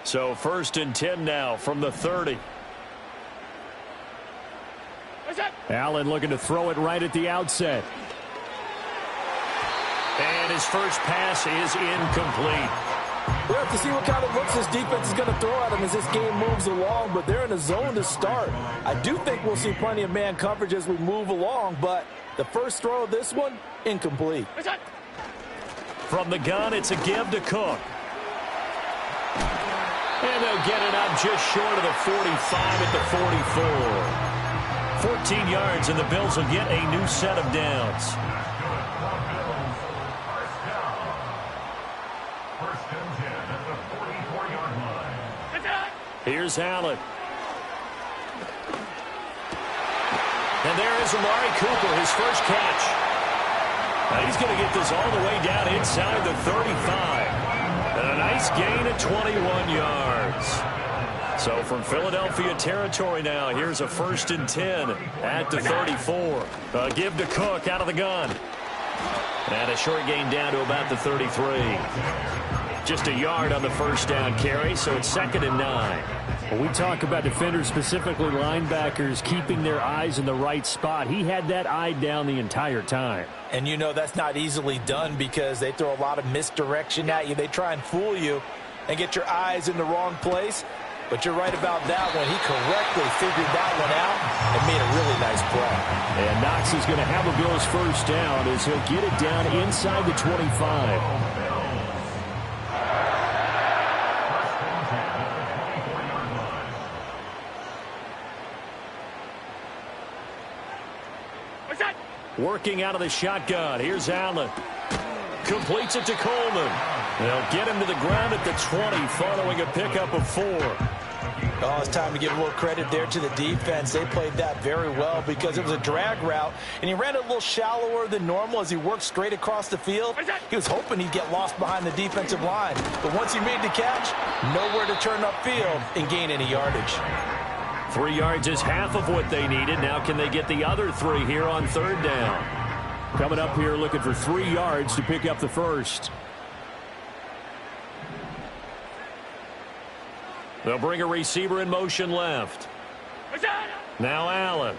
So 1st and 10 now from the 30. Allen looking to throw it right at the outset. And his first pass is incomplete. We'll have to see what kind of looks this defense is going to throw at him as this game moves along, but they're in a zone to start. I do think we'll see plenty of man coverage as we move along, but the first throw of this one, incomplete. From the gun, it's a give to Cook. And they'll get it up just short of the 45 at the 44. 14 yards, and the Bills will get a new set of downs. Here's Allen. And there is Amari Cooper, his first catch. Now he's going to get this all the way down inside the 35. And a nice gain of 21 yards. So from Philadelphia territory now, here's a 1st and 10 at the 34. Give to Cook out of the gun. And a short gain down to about the 33. Just a yard on the first down carry, so it's 2nd and 9. When we talk about defenders, specifically linebackers, keeping their eyes in the right spot, he had that eye down the entire time. And you know that's not easily done because they throw a lot of misdirection at you. They try and fool you and get your eyes in the wrong place. But you're right about that one. He correctly figured that one out and made a really nice play. And Knox is going to have a Bills first down as he'll get it down inside the 25. Working out of the shotgun. Here's Allen. Completes it to Coleman. They'll get him to the ground at the 20 following a pickup of 4. Oh, it's time to give a little credit there to the defense. They played that very well because it was a drag route, and he ran it a little shallower than normal as he worked straight across the field. He was hoping he'd get lost behind the defensive line, but once he made the catch, nowhere to turn upfield and gain any yardage. 3 yards is half of what they needed. Now can they get the other 3 here on 3rd down? Coming up here looking for 3 yards to pick up the first. They'll bring a receiver in motion left. Now Allen.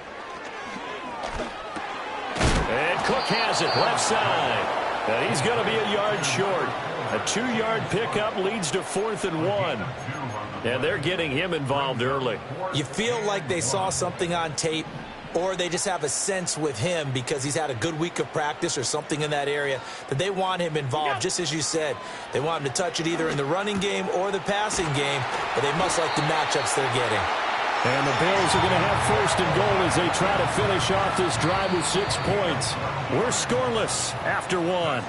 And Cook has it left side. And he's going to be a yard short. A 2-yard pickup leads to 4th and 1. And they're getting him involved early. You feel like they saw something on tape, or they just have a sense with him because he's had a good week of practice or something in that area that they want him involved. Just as you said, they want him to touch it either in the running game or the passing game, but they must like the matchups they're getting. And the Bills are going to have 1st and goal as they try to finish off this drive with 6 points. We're scoreless after 1.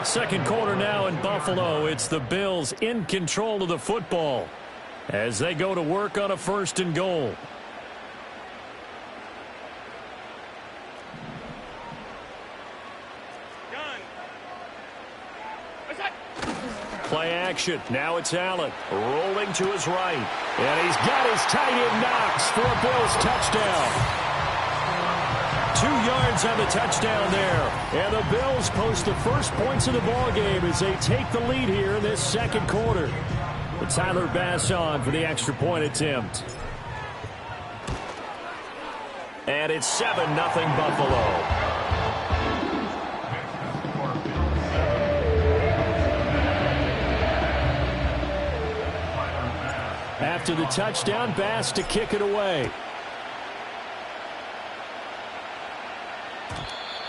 Second quarter now in Buffalo. It's the Bills in control of the football as they go to work on a 1st and goal. Play action. Now it's Allen rolling to his right. And he's got his tight end Knox for a Bills touchdown. 2 yards on the touchdown there. And the Bills post the first points of the ballgame as they take the lead here in this second quarter. But Tyler Bass on for the extra point attempt. And it's 7-0 Buffalo. After the touchdown, Bass to kick it away.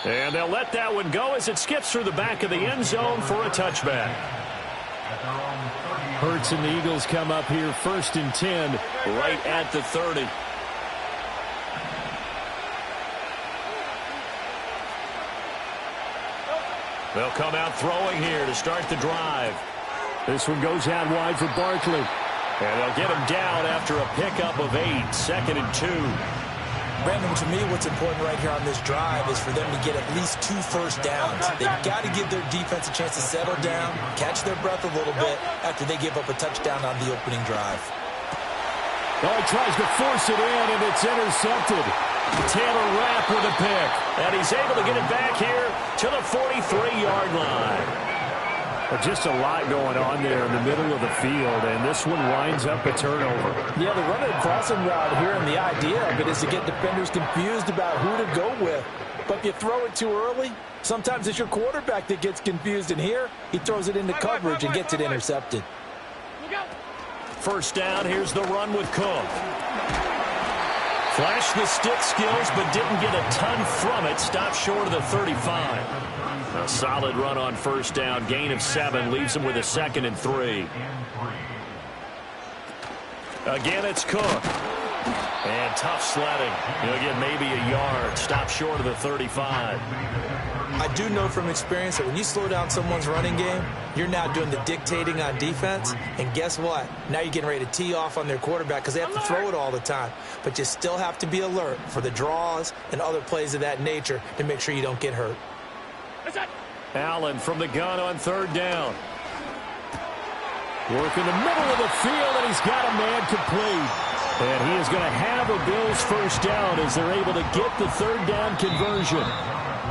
And they'll let that one go as it skips through the back of the end zone for a touchback. Hurts and the Eagles come up here 1st and 10. Right at the 30. They'll come out throwing here to start the drive. This one goes out wide for Barkley. And they'll get him down after a pickup of 8. 2nd and 2. Brandon, to me, what's important right here on this drive is for them to get at least 2 first downs. They've got to give their defense a chance to settle down, catch their breath a little bit after they give up a touchdown on the opening drive. Oh, he tries to force it in, and it's intercepted. Taylor Rapp with a pick. And he's able to get it back here to the 43-yard line. Just a lot going on there in the middle of the field, and this one winds up a turnover. Yeah, they're running a crossing route here, and the idea of it is to get defenders confused about who to go with. But if you throw it too early, sometimes it's your quarterback that gets confused, and here he throws it into coverage and gets it intercepted. First down, here's the run with Cook. Flashed the stick skills, but didn't get a ton from it. Stopped short of the 35. A solid run on first down. Gain of 7 leaves him with a 2nd and 3. Again, it's Cook. And tough sledding. He'll get maybe a yard. Stop short of the 35. I do know from experience that when you slow down someone's running game, you're now doing the dictating on defense. And guess what? Now you're getting ready to tee off on their quarterback because they have to throw it all the time. But you still have to be alert for the draws and other plays of that nature to make sure you don't get hurt. Allen from the gun on third down. Work in the middle of the field, and he's got a man complete. And he is going to have a Bills first down as they're able to get the third down conversion.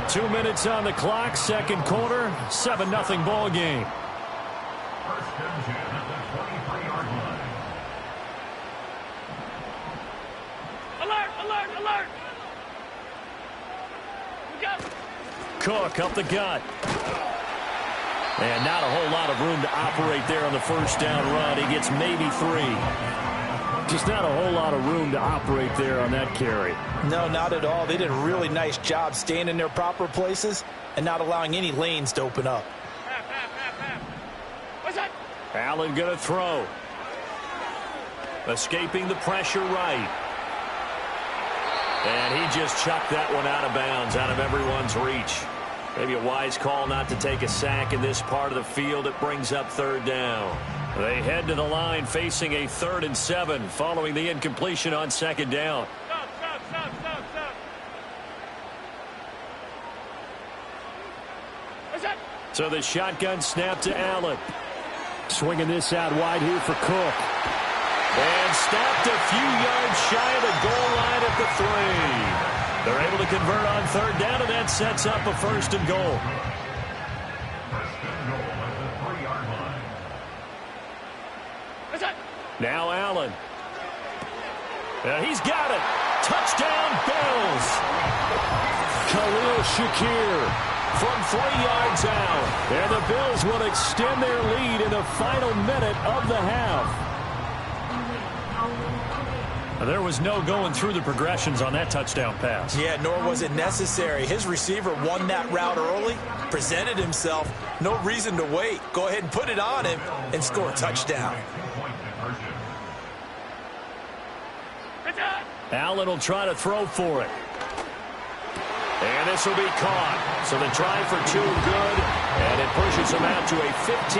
2 minutes on the clock, second quarter, 7-0 ball game. Alert, alert, alert. Cook up the gut. And not a whole lot of room to operate there on the first down run. He gets maybe 3. Just not a whole lot of room to operate there on that carry. No, not at all. They did a really nice job staying in their proper places and not allowing any lanes to open up. Allen going to throw. Escaping the pressure right. And he just chucked that one out of bounds, out of everyone's reach. Maybe a wise call not to take a sack in this part of the field. It brings up third down. They head to the line facing a 3rd and 7 following the incompletion on second down. So the shotgun snap to Allen. Swinging this out wide here for Cook. And stopped a few yards shy of the goal line at the 3. They're able to convert on third down, and that sets up a 1st and goal. Now Allen. He's got it. Touchdown, Bills. Khalil Shakir from 3 yards out. And the Bills will extend their lead in the final minute of the half. There was no going through the progressions on that touchdown pass. Yeah, nor was it necessary. His receiver won that route early, presented himself. No reason to wait. Go ahead and put it on him and score a touchdown. Allen will try to throw for it. And this will be caught. So the try for 2 good, and it pushes him out to a 15-0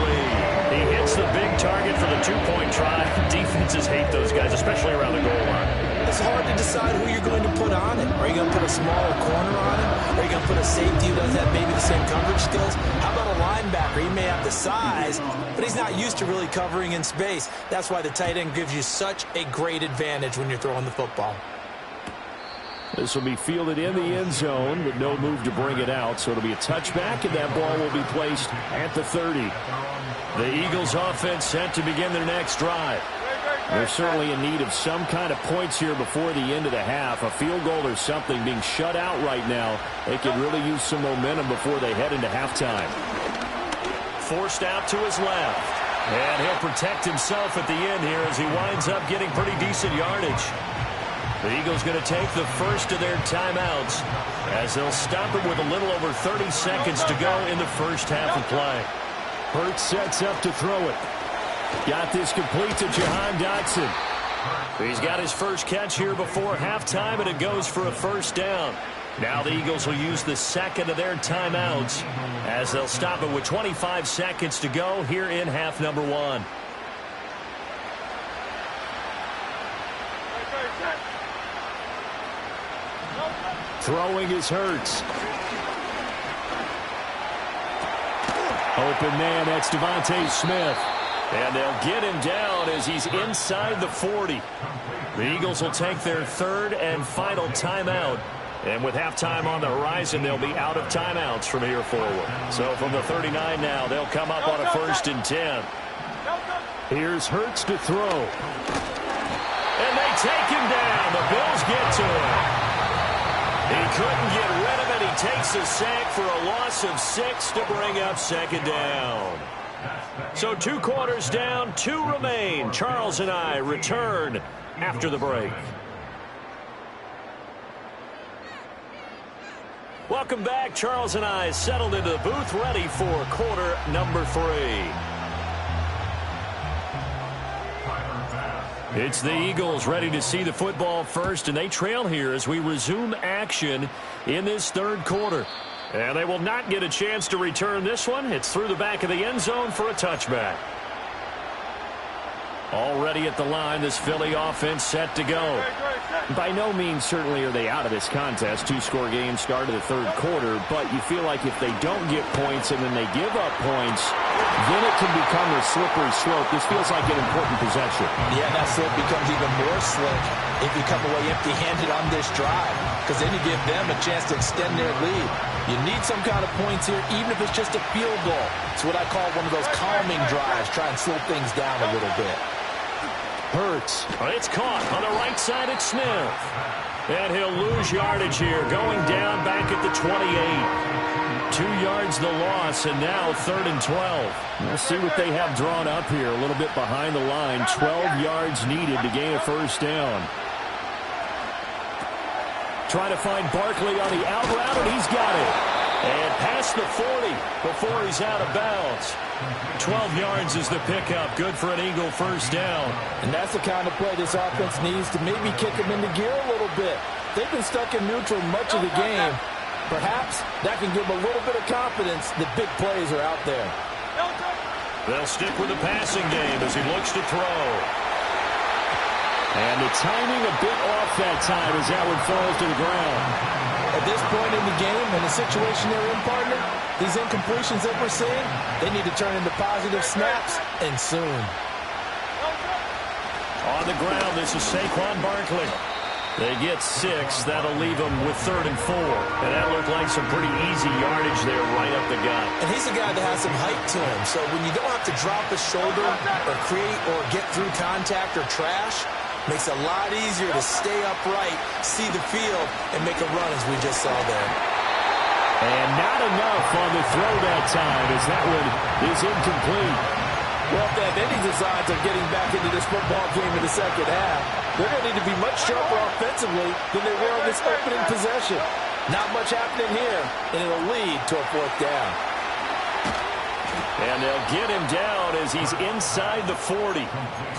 lead. He hits the big target for the 2-point try. Defenses hate those guys, especially around the goal line. It's hard to decide who you're going to put on him. Are you going to put a smaller corner on him? Are you going to put a safety who doesn't have maybe the same coverage skills? How about a linebacker? He may have the size, but he's not used to really covering in space. That's why the tight end gives you such a great advantage when you're throwing the football. This will be fielded in the end zone with no move to bring it out. So it'll be a touchback, and that ball will be placed at the 30. The Eagles offense set to begin their next drive. They're certainly in need of some kind of points here before the end of the half. A field goal or something. Being shut out right now, they could really use some momentum before they head into halftime. Forced out to his left. And he'll protect himself at the end here as he winds up getting pretty decent yardage. The Eagles going to take the first of their timeouts as they'll stop it with a little over 30 seconds to go in the first half of play. Hurts sets up to throw it. Got this complete to Jahan Dotson. He's got his first catch here before halftime, and it goes for a first down. Now the Eagles will use the second of their timeouts as they'll stop it with 25 seconds to go here in half number 1. Throwing is Hurts. Open man, that's Devontae Smith. And they'll get him down as he's inside the 40. The Eagles will take their third and final timeout And with halftime on the horizon, they'll be out of timeouts from here forward. So from the 39 now, they'll come up on a 1st and 10. Here's Hurts to throw. And they take him down. The Bills get to him. He couldn't get rid of it. He takes a sack for a loss of 6 to bring up 2nd down. So 2 quarters down, 2 remain. Charles and I return after the break. Welcome back. Charles and I settled into the booth, ready for quarter number 3. It's the Eagles ready to see the football first, and they trail here as we resume action in this 3rd quarter. And they will not get a chance to return this one. It's through the back of the end zone for a touchback. Already at the line, this Philly offense set to go. By no means certainly are they out of this contest. 2-score game start of the 3rd quarter, but you feel like if they don't get points and then they give up points, then it can become a slippery slope. This feels like an important possession. Yeah, that slope becomes even more slick if you come away empty-handed on this drive, because then you give them a chance to extend their lead. You need some kind of points here, even if it's just a field goal. It's what I call one of those calming drives. Try and slow things down a little bit. Hurts. It's caught on the right side at Smith. And he'll lose yardage here, going down back at the 28. 2 yards the loss, and now 3rd and 12. We'll see what they have drawn up here. A little bit behind the line. 12 yards needed to gain a 1st down. Trying to find Barkley on the out route, and he's got it. And past the 40 before he's out of bounds. 12 yards is the pickup. Good for an Eagle 1st down. And that's the kind of play this offense needs to maybe kick them into gear a little bit. They've been stuck in neutral much of the game. Perhaps that can give them a little bit of confidence that big plays are out there. They'll stick with the passing game as he looks to throw. And the timing a bit off that time as that one falls to the ground. At this point in the game, in the situation they're in, partner, these incompletions that we're seeing, they need to turn into positive snaps, and soon. On the ground, this is Saquon Barkley. They get 6. That'll leave them with 3rd and 4. And that looked like some pretty easy yardage there right up the gut. And he's a guy that has some height to him, so when you don't have to drop a shoulder or create or get through contact or trash, makes it a lot easier to stay upright, see the field, and make a run as we just saw there. And not enough on the throw that time as that one is incomplete. Well, if they have any designs of getting back into this football game in the 2nd half, they're going to need to be much sharper offensively than they were on this opening possession. Not much happening here, and it'll lead to a 4th down. And they'll get him down as he's inside the 40.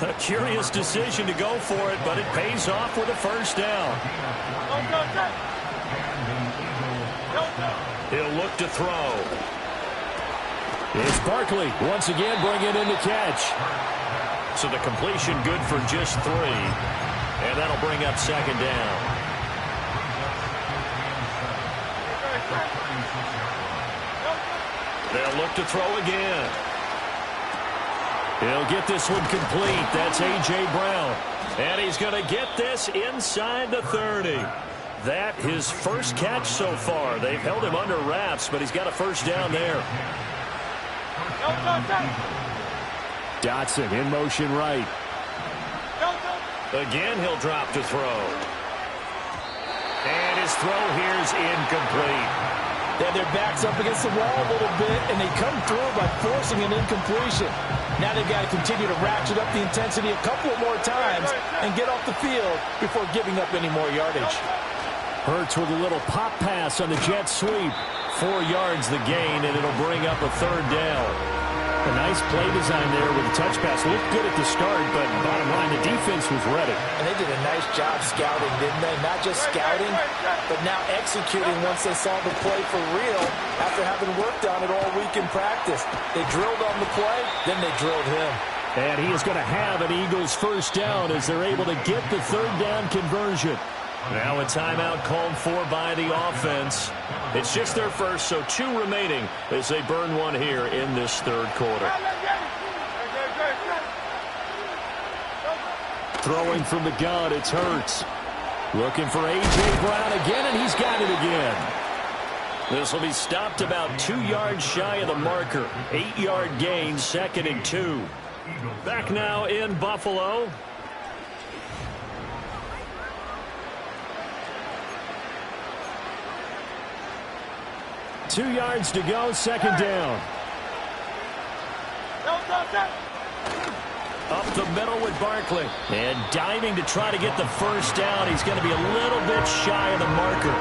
A curious decision to go for it, but it pays off with a 1st down. He'll look to throw. It's Barkley once again bringing in the catch. So the completion good for just 3. And that'll bring up 2nd down. They'll look to throw again. He'll get this one complete. That's A.J. Brown. And he's going to get this inside the 30. That his 1st catch so far. They've held him under wraps, but he's got a 1st down there. Dotson in motion right. Again, he'll drop to throw. And his throw here is incomplete. They have their backs up against the wall a little bit, and they come through by forcing an incompletion. Now they've got to continue to ratchet up the intensity a couple of more times and get off the field before giving up any more yardage. Hurts with a little pop pass on the jet sweep. 4 yards the gain, and it'll bring up a 3rd down. A nice play design there with the touch pass. Looked good at the start, but bottom line, the defense was ready. And they did a nice job scouting, didn't they? Not just scouting, but now executing once they saw the play for real after having worked on it all week in practice. They drilled on the play, then they drilled him. And he is going to have an Eagles 1st down as they're able to get the 3rd down conversion. Now a timeout called for by the offense. It's just their 1st, so 2 remaining as they burn one here in this 3rd quarter. Throwing from the gun, it's Hurts. Looking for A.J. Brown again, and he's got it again. This will be stopped about 2 yards shy of the marker. 8-yard gain, 2nd and 2. Back now in Buffalo. Two yards to go, 2nd down. Up the middle with Barkley. And diving to try to get the first down. He's going to be a little bit shy of the marker.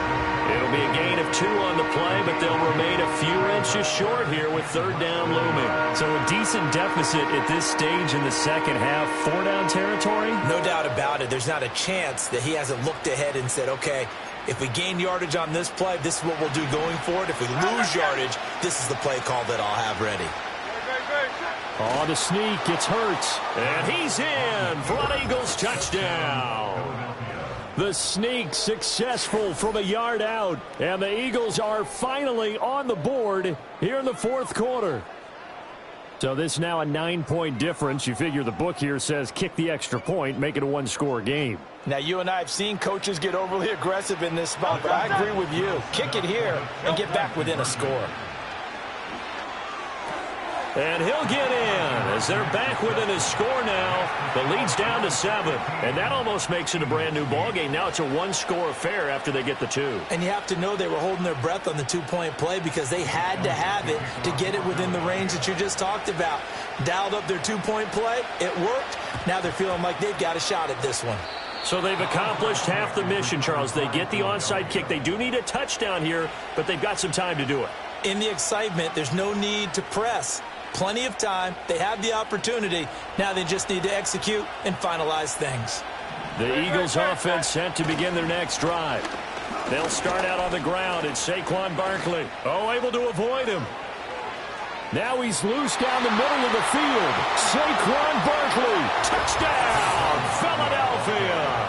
It'll be a gain of 2 on the play, but they'll remain a few inches short here with 3rd down looming. So a decent deficit at this stage in the second half. 4-down territory? No doubt about it. There's not a chance that he hasn't looked ahead and said, okay, if we gain yardage on this play, this is what we'll do going forward. If we lose yardage, this is the play call that I'll have ready. Oh, the sneak gets Hurts. And he's in for an Eagles touchdown. The sneak successful from a yard out. And the Eagles are finally on the board here in the 4th quarter. So this is now a 9-point difference. You figure the book here says kick the extra point, make it a 1-score game. Now, you and I have seen coaches get overly aggressive in this spot, but I agree with you. Kick it here and get back within a score. And he'll get in as they're back within a score now. The lead's down to 7. And that almost makes it a brand new ball game. Now it's a 1-score affair after they get the 2. And you have to know they were holding their breath on the 2-point play because they had to have it to get it within the range that you just talked about. Dialed up their 2-point play. It worked. Now they're feeling like they've got a shot at this one. So they've accomplished half the mission, Charles. They get the onside kick. They do need a touchdown here, but they've got some time to do it. In the excitement, there's no need to press. Plenty of time. They have the opportunity. Now they just need to execute and finalize things. The Eagles offense set to begin their next drive. They'll start out on the ground. It's Saquon Barkley. Oh, able to avoid him. Now he's loose down the middle of the field. Saquon Barkley. Touchdown, Philadelphia.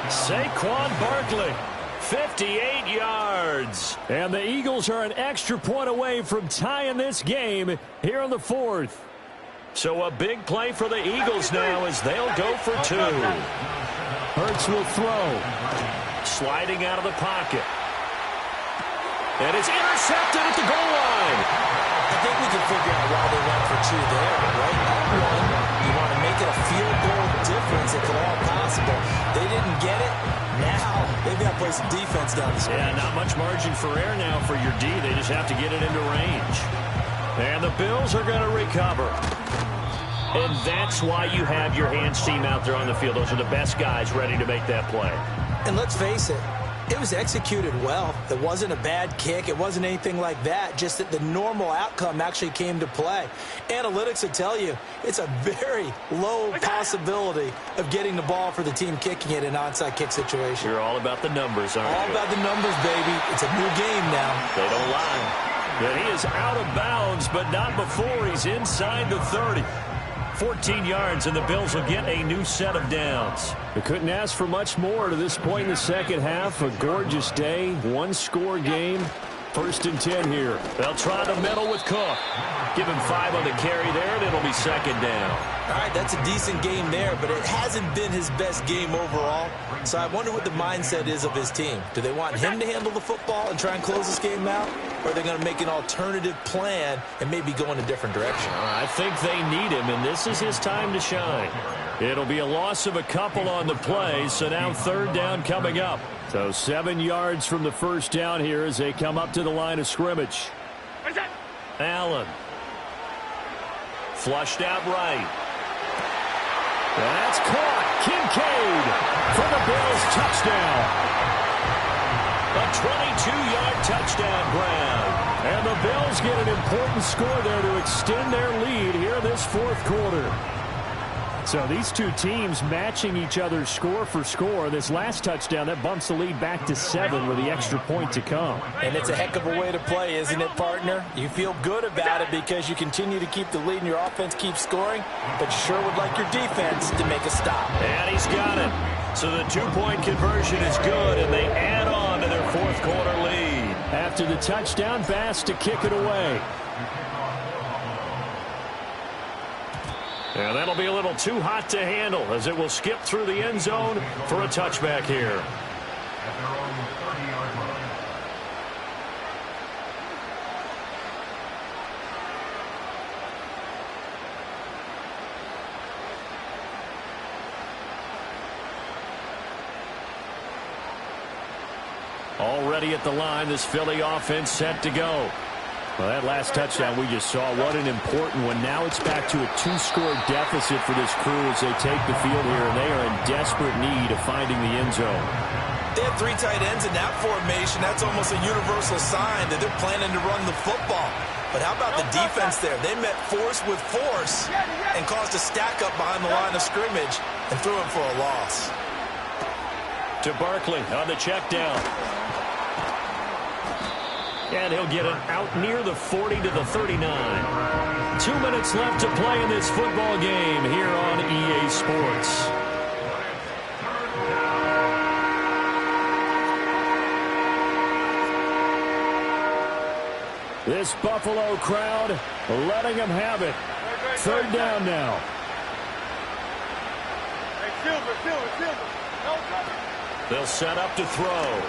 Saquon Barkley. 58 yards. And the Eagles are an extra point away from tying this game here in the 4th. So a big play for the Eagles now as they'll go for 2. Hurts will throw. Sliding out of the pocket. And it's intercepted at the goal line. I think we can figure out why they went for 2 there, right? One, you want to make it a field goal difference if at all possible. They didn't get it. Now they've got to play some defense down the stretch. Yeah, not much margin for error now for your D. They just have to get it into range. And the Bills are going to recover. And that's why you have your hands team out there on the field. Those are the best guys ready to make that play. And let's face it, it was executed well. It wasn't a bad kick. It wasn't anything like that. Just that the normal outcome actually came to play. Analytics will tell you it's a very low possibility of getting the ball for the team kicking it in an onside kick situation. You're all about the numbers, aren't you? All about the numbers, baby. It's a new game now. They don't lie. But he is out of bounds, but not before he's inside the 30. 14 yards, and the Bills will get a new set of downs. They couldn't ask for much more to this point in the second half. A gorgeous day, 1-score game. 1st and 10 here. They'll try the middle with Cook. Give him 5 on the carry there, and it'll be 2nd down. All right, that's a decent game there, but it hasn't been his best game overall. So I wonder what the mindset is of his team. Do they want him to handle the football and try and close this game out? Or are they going to make an alternative plan and maybe go in a different direction? I think they need him, and this is his time to shine. It'll be a loss of a couple on the play, so now 3rd down coming up. So 7 yards from the first down here as they come up to the line of scrimmage. Allen. Flushed out right. That's caught. Kincaid for the Bills touchdown. A 22-yard touchdown grab. And the Bills get an important score there to extend their lead here in this 4th quarter. So these two teams matching each other's score for score. This last touchdown, that bumps the lead back to 7 with the extra point to come. And it's a heck of a way to play, isn't it, partner? You feel good about it because you continue to keep the lead and your offense keeps scoring, but you sure would like your defense to make a stop. And he's got it. So the 2-point conversion is good, and they add on to their 4th quarter lead. After the touchdown, Bass to kick it away. And that'll be a little too hot to handle as it will skip through the end zone for a touchback here. at their own 30-yard line. Already at the line, this Philly offense set to go. Well, that last touchdown we just saw, what an important one. Now it's back to a 2-score deficit for this crew as they take the field here, and they are in desperate need of finding the end zone. They have 3 tight ends in that formation. That's almost a universal sign that they're planning to run the football. But how about the defense there? They met force with force and caused a stack up behind the line of scrimmage and threw him for a loss. To Barkley on the check down. And he'll get it out near the 40 to the 39. 2 minutes left to play in this football game here on EA Sports. This Buffalo crowd letting them have it. 3rd down now. They'll set up to throw.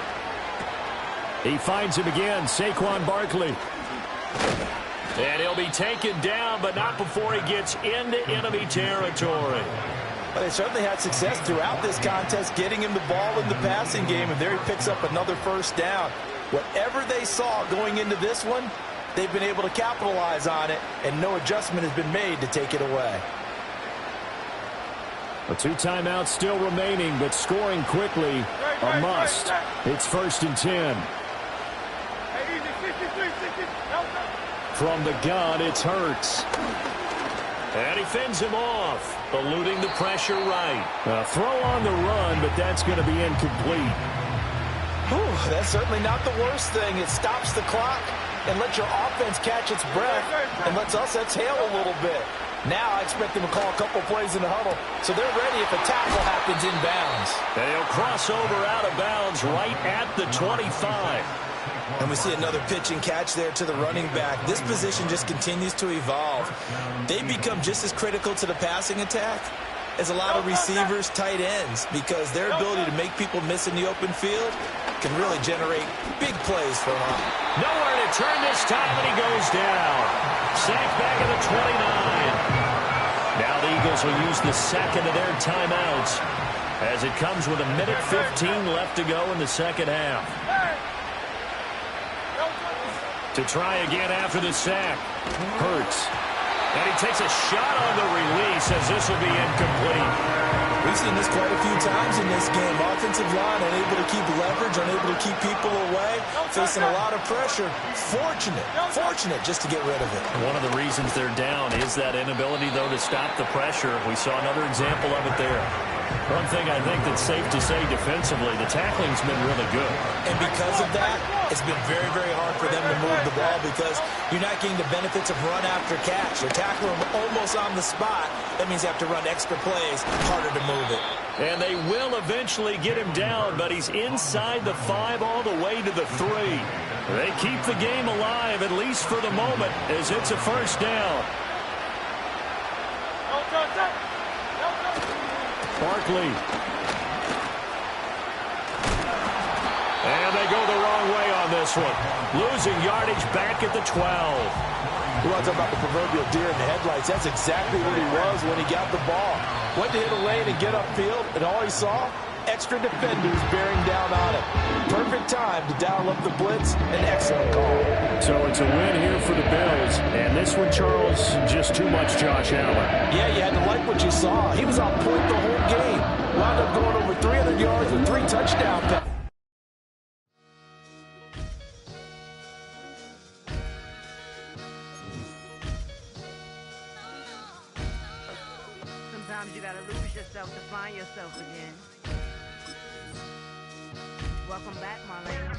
He finds him again, Saquon Barkley. And he'll be taken down, but not before he gets into enemy territory. Well, they certainly had success throughout this contest, getting him the ball in the passing game, and there he picks up another 1st down. Whatever they saw going into this one, they've been able to capitalize on it, and no adjustment has been made to take it away. A 2 timeouts still remaining, but scoring quickly, a must. It's 1st and 10. From the gun, it's Hurts. And he fends him off, eluding the pressure right. A throw on the run, but that's going to be incomplete. Whew, that's certainly not the worst thing. It stops the clock and lets your offense catch its breath and lets us exhale a little bit. Now I expect them to call a couple plays in the huddle, so they're ready if a tackle happens inbounds. They'll cross over out of bounds right at the 25. And we see another pitch and catch there to the running back. This position just continues to evolve. They become just as critical to the passing attack as a lot of receivers, tight ends, because their ability to make people miss in the open field can really generate big plays for them. Nowhere to turn this time, and he goes down. Sacked back at the 29. Now the Eagles will use the second of their timeouts as it comes with 1:15 left to go in the second half. To try again after the sack. Hurts. And he takes a shot on the release as this will be incomplete. We've seen this quite a few times in this game. Offensive line unable to keep leverage, unable to keep people away, facing a lot of pressure. Fortunate just to get rid of it. One of the reasons they're down is that inability, though, to stop the pressure. We saw another example of it there. One thing I think that's safe to say defensively, the tackling's been really good. And because of that, it's been very, very hard for them to move the ball because you're not getting the benefits of run after catch. They're tackling them almost on the spot. That means they have to run extra plays, harder to move it. And they will eventually get him down, but he's inside the 5 all the way to the 3. They keep the game alive, at least for the moment, as it's a 1st down. Barkley. And they go the wrong way on this one. Losing yardage back at the 12. You want to talk about the proverbial deer in the headlights? That's exactly what he was when he got the ball. Went to hit a lane and get upfield, and all he saw, extra defenders bearing down on him. Perfect time to dial up the blitz. An excellent call. So it's a win here for the Bills. And this one, Charles, just too much Josh Allen. Yeah, you had to like what you saw. He was on point the whole game. Wound up going over 300 yards with 3 touchdown passes. Sometimes you gotta lose yourself to find yourself again. Welcome back, Marlena.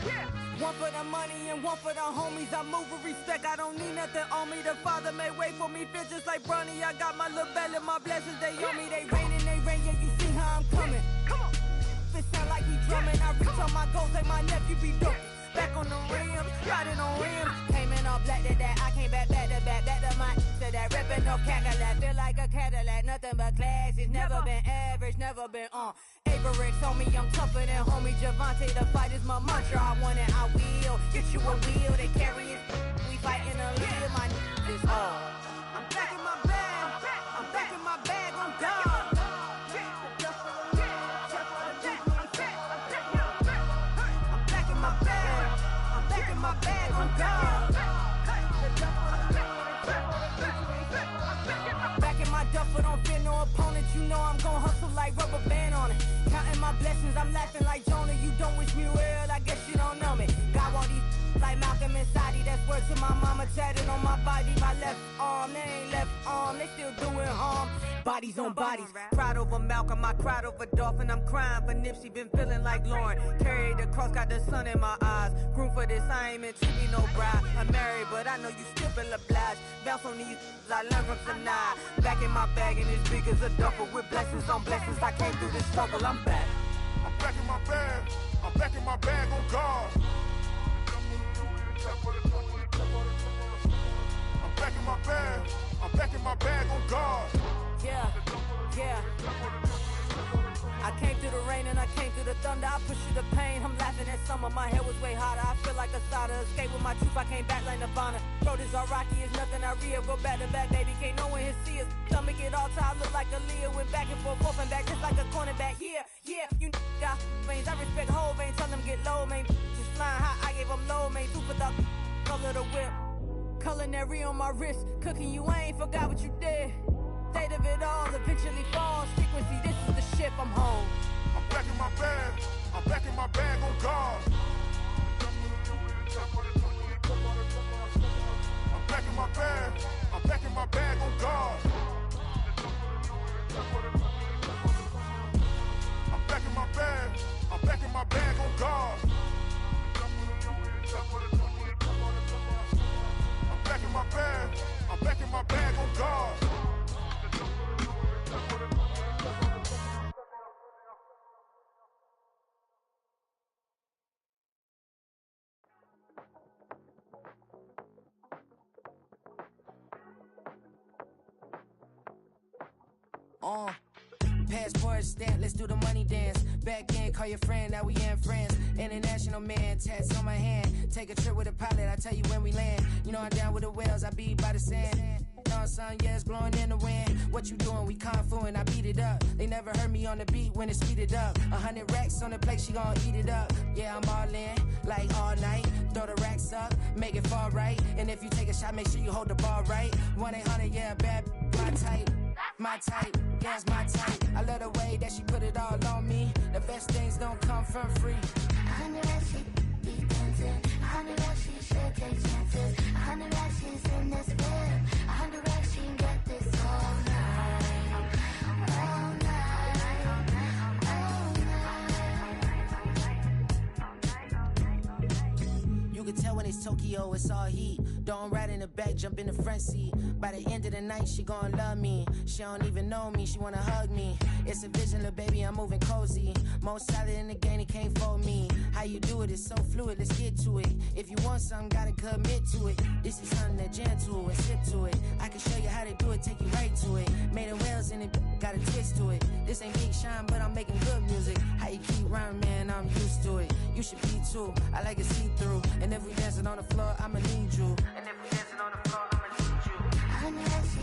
Yeah. One for the money and one for the homies. I move with respect, I don't need nothing on me. The Father may wait for me, feel just like Bronny. I got my little belly, my blessings, they on me. They rain, yeah, you see how I'm coming. Come on. It sound like we drumming. I reach on my goals, like my nephew be dope. Back on the rims, riding on rims. Came in all black to that, I came back to back to my to that ripping no Cadillac. Feel like a Cadillac, nothing but class. It's never been average, never been on. cigarettes on me, I'm tougher than homie Javante. The fight is my mantra, I want it, I will. Get you a wheel, they carry it. We fighting a live, my is all. I'm back in my bag, I'm back in my bag, I'm gone. I'm back in my bag, I'm back in my bag, I'm gone. Back in my duffel, don't fear no opponent. You know I'm gon' hustle like rubber band on it. Counting my blessings, I'm laughing like Jonah. You don't wish me well, I guess you don't know me. Got all these like Malcolm and Sadie. That's word to my mama, tatted on my body. My left arm, they ain't left arm, they still doing harm. Bodies on bodies, cried over Malcolm, I cried over Dolphin. I'm crying for Nipsey, been feeling like Lauren. Carried the cross, got the sun in my eyes. Room for this, I ain't meant to be no bride. I'm married, but I know you still feel obliged. Bounce on these, I learned from tonight. Back in my bag and it's big as a duffel. With blessings on blessings, I came through this struggle, I'm back. I'm back in my bag, I'm back in my bag on guard. I'm back in my bag, I'm back in my bag on guard. Yeah, yeah. I came through the rain and I came through the thunder. I pushed through the pain, I'm laughing at summer. My hair was way hotter, I feel like a soda. Escape with my truth, I came back like Nirvana. Throat is all rocky, it's nothing I real. Go back to back, baby, can't no one here see us. Stomach it all tied, look like a Leah. Went back and forth and back, just like a cornerback. Yeah, yeah, you got veins, I respect whole veins. Tell them get low, man. Just flying high, I gave them low, man. Two for the color the whip. Culinary on my wrist, cooking you, I ain't forgot what you did. State of it all, eventually falls. Frequency, this is the ship, I'm home. I'm back in my bag, I'm back in my bag on guard. I'm back in my bag, I'm back in my bag on guard. I'm back in my bag, I'm back in my bag on guard. I'm back in my bag, I'm back in my bag on guard. Passport stamp, let's do the money dance. Back in, call your friend, now we in France. International man, tats on my hand. Take a trip with a pilot, I tell you when we land. You know I'm down with the whales, I be by the sand. On sun, yeah, it's blowing in the wind. What you doing? We kung fu and I beat it up. They never heard me on the beat when it speeded up. 100 racks on the plate, she gon' eat it up. Yeah, I'm all in, like all night. Throw the racks up, make it fall right. And if you take a shot, make sure you hold the ball right. 1-800, yeah, bad, my type. My type, yeah, it's my type. I love the way that she put it all on me. The best things don't come from free. 100 racks, she be dancing. 100 racks, she should take chances. 100 racks, she's in this whip. 100 racks, she can get this all night. All night. All night. You can tell when it's Tokyo, it's all heat. Don't ride in the back, jump in the front seat. By the end of the night, she gon' love me. She don't even know me, she wanna hug me. It's a vision, little baby, I'm moving cozy. Most solid in the game, he can't fold me. How you do it, it's so fluid, let's get to it. If you want something, gotta commit to it. This is something that gentle and sip to it. I can show you how to do it, take you right to it. Made of whales in it, got a twist to it. This ain't Big Shine, but I'm making good music. How you keep rhyming, man, I'm used to it. You should be too, I like it see-through. And if we dancing on the floor, I'ma need you. And if we dancing on the floor, I'ma need you. 100 racks, she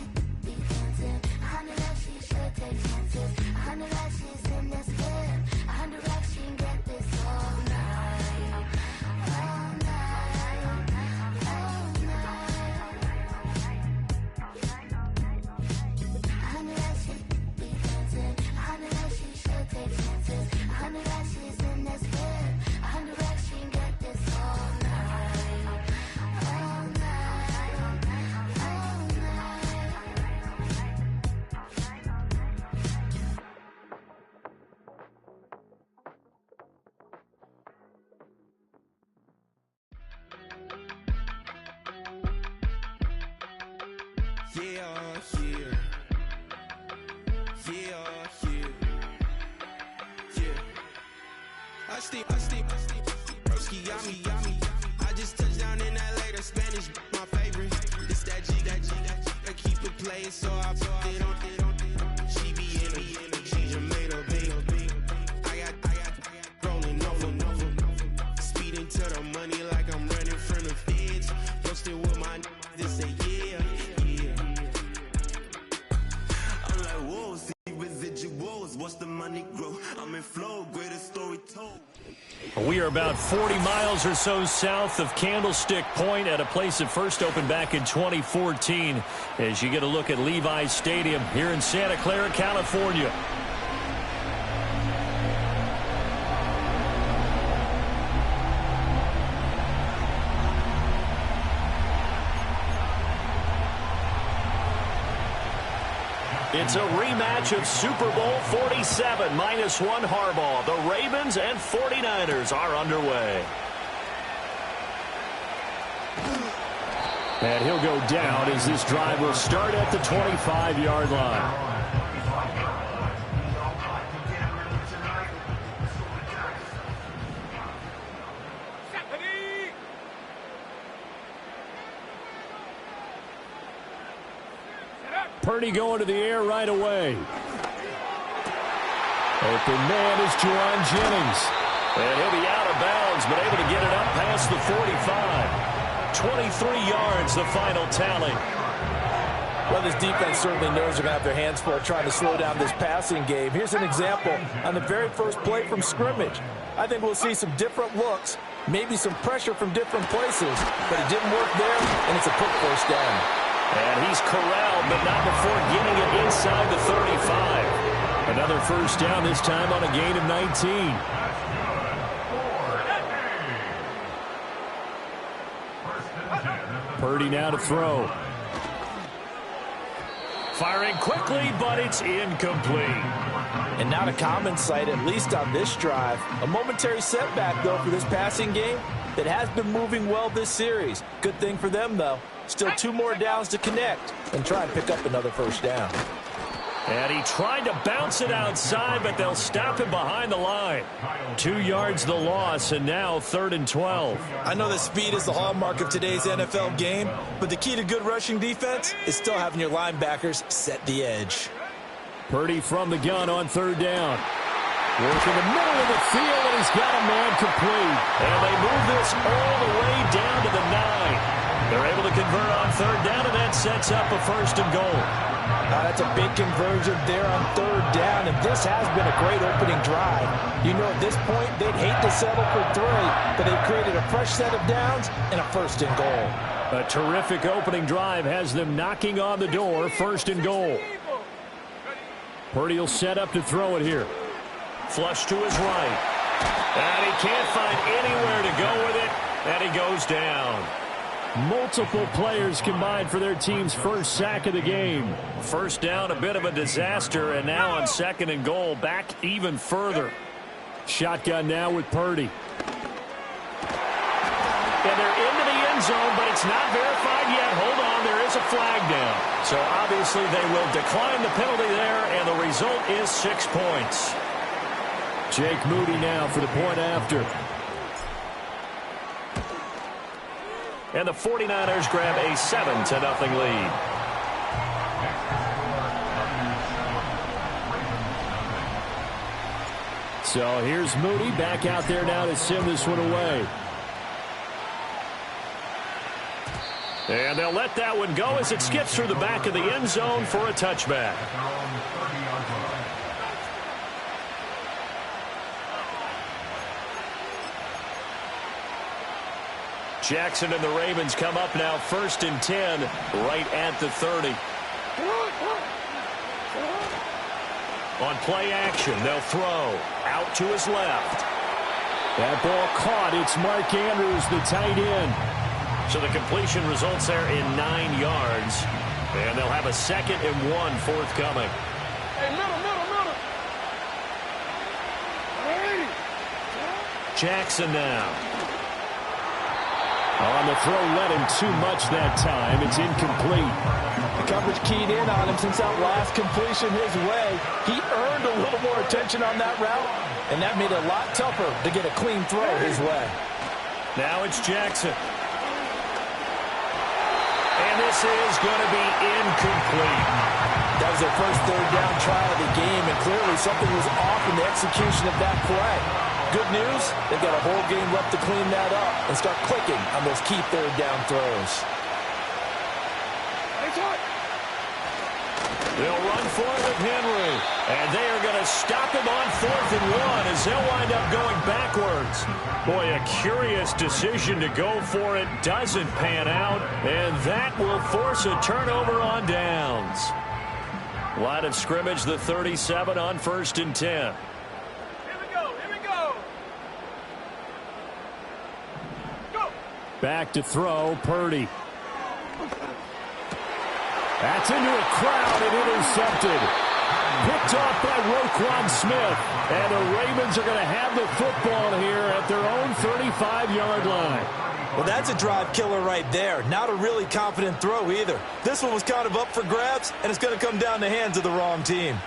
be dancing. 100 racks, she should take chances. 100 racks, she's in this whip. 100 racks, she can get this all night. All night. All night. 100 racks, she be dancing. 100 racks, she should take chances. 100 racks, she's in this whip. 100 racks, she can get this all night. All night. All Broski, yummy. I just touched down in LA, the Spanish, my favorite. It's that G. I keep it playing, so I put it on. She be in me, she Jamaica, baby. I We are about 40 miles or so south of Candlestick Point at a place that first opened back in 2014 as you get a look at Levi's Stadium here in Santa Clara, California. It's a rematch of Super Bowl 47, -1 Harbaugh. The Ravens and 49ers are underway. And he'll go down as this drive will start at the 25-yard line. Purdy going to the air right away. Open man is Juwan Jennings. And he'll be out of bounds, but able to get it up past the 45. 23 yards, the final tally. Well, this defense certainly knows they're going to have their hands full trying to slow down this passing game. Here's an example on the very first play from scrimmage. I think we'll see some different looks, maybe some pressure from different places, but it didn't work there, and it's a quick first down. And he's corralled, but not before getting it inside the 35. Another first down, this time on a gain of 19. Purdy now to throw. Firing quickly, but it's incomplete. And not a common sight, at least on this drive. A momentary setback, though, for this passing game that has been moving well this series. Good thing for them, though. Still 2 more downs to connect and try and pick up another first down. And he tried to bounce it outside, but they'll stop him behind the line. 2 yards the loss, and now 3rd and 12. I know that speed is the hallmark of today's NFL game, but the key to good rushing defense is still having your linebackers set the edge. Purdy from the gun on 3rd down. Working the middle of the field, and he's got a man complete. And they move this all the way down to the 9. They're able to convert on 3rd down, and that sets up a 1st and goal. That's a big conversion there on 3rd down, and this has been a great opening drive. You know, at this point, they'd hate to settle for 3, but they've created a fresh set of downs and a 1st and goal. A terrific opening drive has them knocking on the door, 1st and goal. Purdy will set up to throw it here. Flush to his right. And he can't find anywhere to go with it, and he goes down. Multiple players combined for their team's first sack of the game. First down, a bit of a disaster, and now on 2nd and goal, back even further. Shotgun now with Purdy. And they're into the end zone, but it's not verified yet. Hold on, there is a flag down. So obviously they will decline the penalty there, and the result is 6 points. Jake Moody now for the point after. And the 49ers grab a 7-0 lead. So here's Moody back out there now to send this one away. And they'll let that one go as it skips through the back of the end zone for a touchback. Jackson and the Ravens come up now 1st and 10 right at the 30. On play action, they'll throw out to his left. That ball caught. It's Mark Andrews, the tight end. So the completion results there in 9 yards. And they'll have a 2nd and 1 forthcoming. Hey, middle. Hey. Jackson now. On the throw, led him too much that time. It's incomplete. The coverage keyed in on him since that last completion his way. He earned a little more attention on that route, and that made it a lot tougher to get a clean throw his way. Now it's Jackson. And this is going to be incomplete. That was their first 3rd down try of the game, and clearly something was off in the execution of that play. Good news, they've got a whole game left to clean that up and start clicking on those key 3rd down throws. They'll run for it with Henry. And they are going to stop him on 4th and 1 as they'll wind up going backwards. Boy, a curious decision to go for it. Doesn't pan out. And that will force a turnover on downs. Line of scrimmage, the 37 on 1st and 10. Here we go. Go. Back to throw, Purdy. That's into a crowd and intercepted. Picked off by Roquan Smith. And the Ravens are going to have the football here at their own 35-yard line. Well, that's a drive killer right there. Not a really confident throw either. This one was kind of up for grabs, and it's going to come down the hands of the wrong team.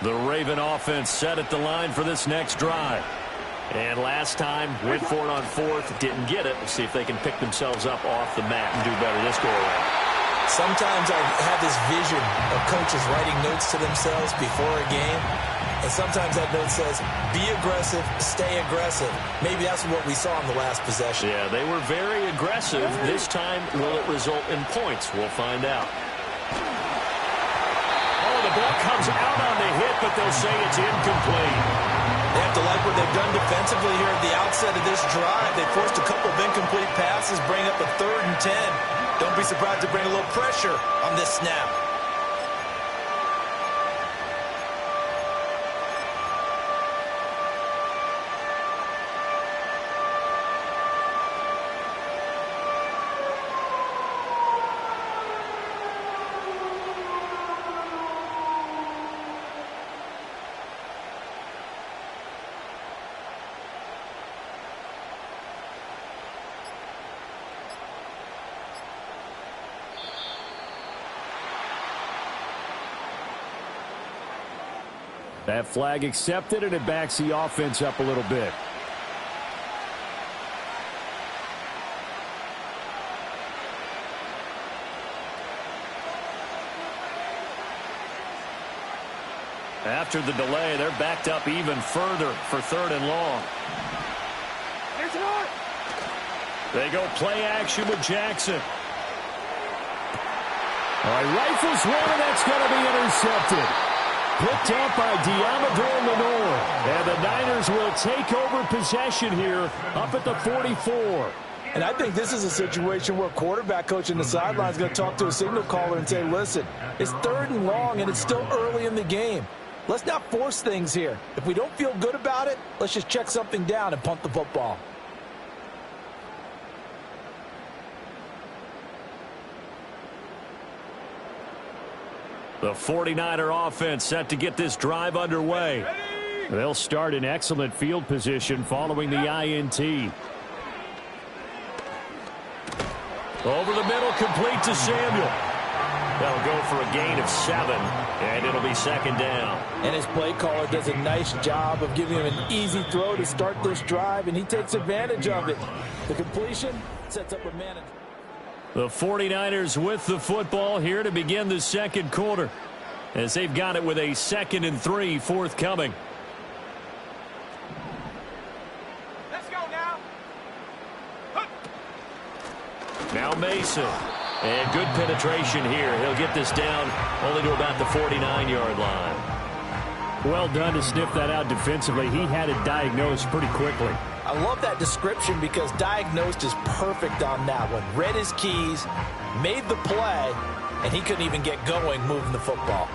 The Raven offense set at the line for this next drive. And last time, went for it on 4th, didn't get it. We'll see if they can pick themselves up off the mat and do better this go-around. Sometimes I have this vision of coaches writing notes to themselves before a game. And sometimes that note says, be aggressive, stay aggressive. Maybe that's what we saw in the last possession. Yeah, they were very aggressive. This time, will it result in points? We'll find out. Oh, the ball comes out on the hit, but they'll say it's incomplete. They have to like what they've done defensively here at the outset of this drive. They forced a couple of incomplete passes, bring up a 3rd and 10. Don't be surprised to bring a little pressure on this snap. That flag accepted, and it backs the offense up a little bit. After the delay, they're backed up even further for 3rd and long. They go play action with Jackson. All right, rifles one, and that's going to be intercepted. Picked up by Diamador Lenore. And the Niners will take over possession here up at the 44. And I think this is a situation where quarterback coach in the sideline is going to talk to a signal caller and say, listen, it's 3rd and long, and it's still early in the game. Let's not force things here. If we don't feel good about it, let's just check something down and punt the football. The 49er offense set to get this drive underway. They'll start in excellent field position following the INT. Over the middle, complete to Samuel. They'll go for a gain of 7, and it'll be 2nd down. And his play caller does a nice job of giving him an easy throw to start this drive, and he takes advantage of it. The completion sets up a manager. The 49ers with the football here to begin the 2nd quarter, as they've got it with a 2nd and 3 forthcoming. Let's go now. Now Mason. And good penetration here. He'll get this down only to about the 49-yard line. Well done to sniff that out defensively. He had it diagnosed pretty quickly. I love that description because diagnosed is perfect on that one. Read his keys, made the play, and he couldn't even get going moving the football.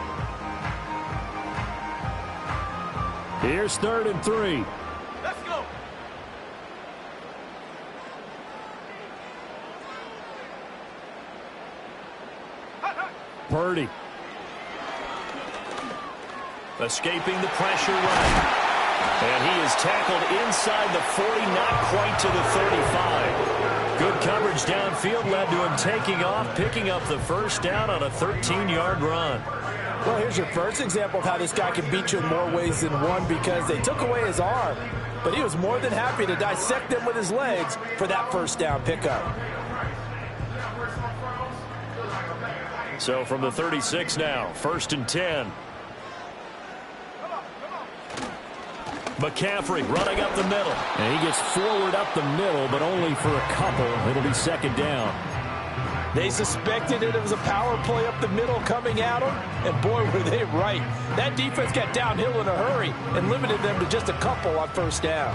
Here's 3rd and 3. Let's go. Purdy. Escaping the pressure right. And he is tackled inside the 40, not quite to the 35. Good coverage downfield led to him taking off, picking up the 1st down on a 13-yard run. Well, here's your first example of how this guy can beat you in more ways than one, because they took away his arm, but he was more than happy to dissect them with his legs for that 1st down pickup. So from the 36 now, 1st and 10. McCaffrey running up the middle. And he gets forward up the middle, but only for a couple. It'll be 2nd down. They suspected it was a power play up the middle coming at them, and boy, were they right. That defense got downhill in a hurry and limited them to just a couple on first down.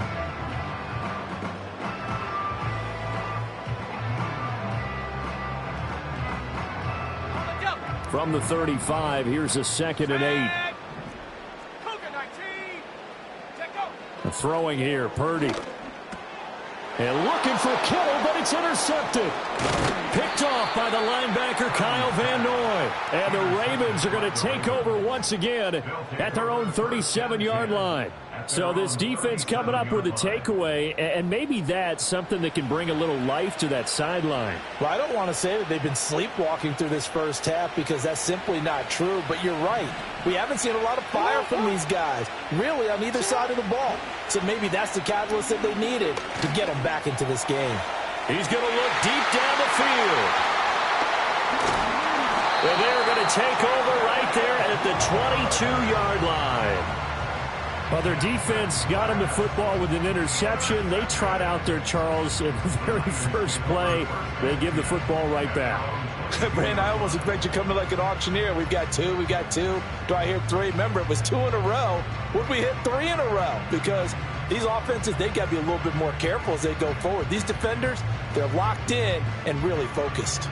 From the 35, here's a 2nd and 8. Throwing here, Purdy. And looking for Kittle, but it's intercepted. Picked off by the linebacker, Kyle Van Noy. And the Ravens are going to take over once again at their own 37-yard line. So this defense coming up with a takeaway, and maybe that's something that can bring a little life to that sideline. Well, I don't want to say that they've been sleepwalking through this first half because that's simply not true, but you're right. We haven't seen a lot of fire from these guys, really, on either side of the ball. So maybe that's the catalyst that they needed to get them back into this game. He's going to look deep down the field. And they're going to take over right there at the 22-yard line. Well, their defense got them the football with an interception. They trot out there, Charles, in the very first play. They give the football right back. Brandon, I almost expect you coming like an auctioneer. We've got two. Do I hear three? Remember, it was 2 in a row. Would we hit 3 in a row? Because these offenses, they've got to be a little bit more careful as they go forward. These defenders, they're locked in and really focused.